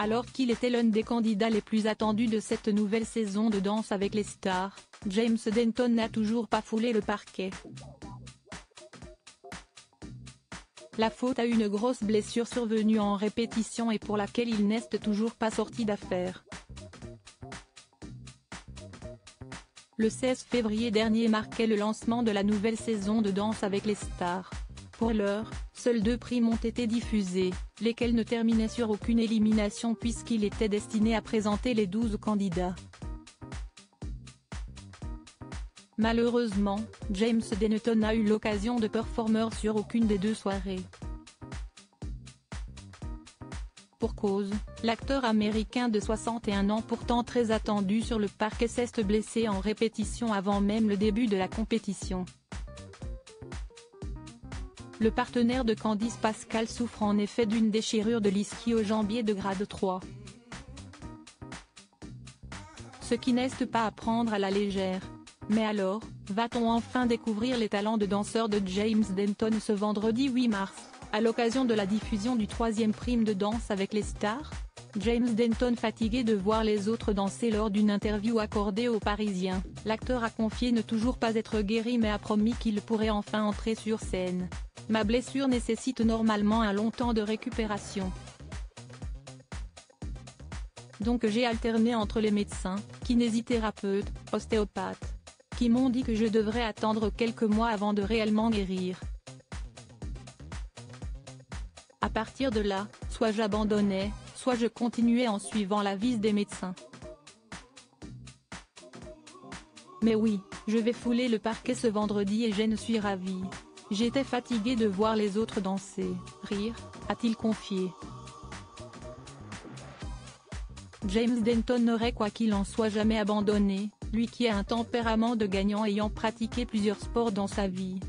Alors qu'il était l'un des candidats les plus attendus de cette nouvelle saison de Danse avec les stars, James Denton n'a toujours pas foulé le parquet. La faute à une grosse blessure survenue en répétition et pour laquelle il n'est toujours pas sorti d'affaire. Le 16 février dernier marquait le lancement de la nouvelle saison de Danse avec les stars. Pour l'heure, seuls 2 primes ont été diffusés, lesquels ne terminaient sur aucune élimination puisqu'il était destiné à présenter les 12 candidats. Malheureusement, James Denton n'a eu l'occasion de performer sur aucune des 2 soirées. Pour cause, l'acteur américain de 61 ans pourtant très attendu sur le parquet s'est blessé en répétition avant même le début de la compétition. Le partenaire de Candice Pascal souffre en effet d'une déchirure de l'ischio-jambier de grade 3. Ce qui n'est pas à prendre à la légère. Mais alors, va-t-on enfin découvrir les talents de danseur de James Denton ce vendredi 8 mars, à l'occasion de la diffusion du 3e prime de Danse avec les stars? James Denton, fatigué de voir les autres danser lors d'une interview accordée aux Parisiens, l'acteur a confié ne toujours pas être guéri mais a promis qu'il pourrait enfin entrer sur scène. « Ma blessure nécessite normalement un long temps de récupération. Donc j'ai alterné entre les médecins, kinésithérapeutes, ostéopathes, qui m'ont dit que je devrais attendre quelques mois avant de réellement guérir. À partir de là, soit j'abandonnais, soit je continuais en suivant l'avis des médecins. Mais oui, je vais fouler le parquet ce vendredi et je suis ravi. J'étais fatigué de voir les autres danser, rire », a-t-il confié. James Denton n'aurait quoi qu'il en soit jamais abandonné, lui qui a un tempérament de gagnant ayant pratiqué plusieurs sports dans sa vie.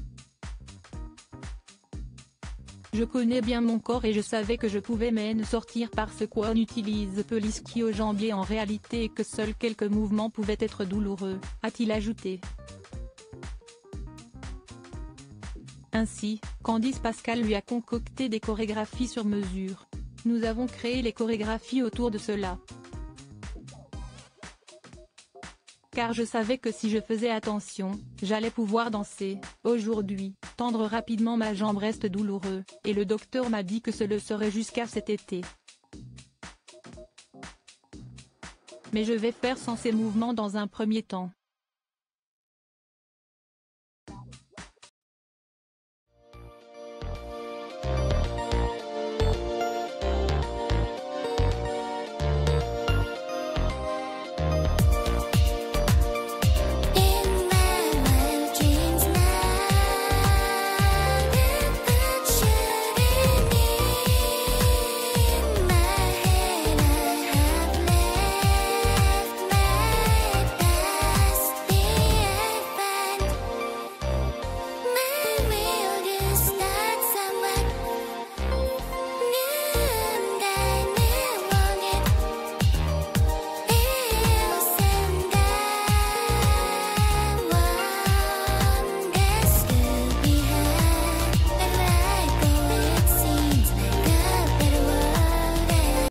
Je connais bien mon corps et je savais que je pouvais m'en sortir parce qu'on utilise peu l'ischio-jambier en réalité et que seuls quelques mouvements pouvaient être douloureux, a-t-il ajouté. Ainsi, Candice Pascal lui a concocté des chorégraphies sur mesure. Nous avons créé les chorégraphies autour de cela. Car je savais que si je faisais attention, j'allais pouvoir danser. Aujourd'hui, tendre rapidement ma jambe reste douloureux, et le docteur m'a dit que ce le serait jusqu'à cet été. Mais je vais faire sans ces mouvements dans un premier temps.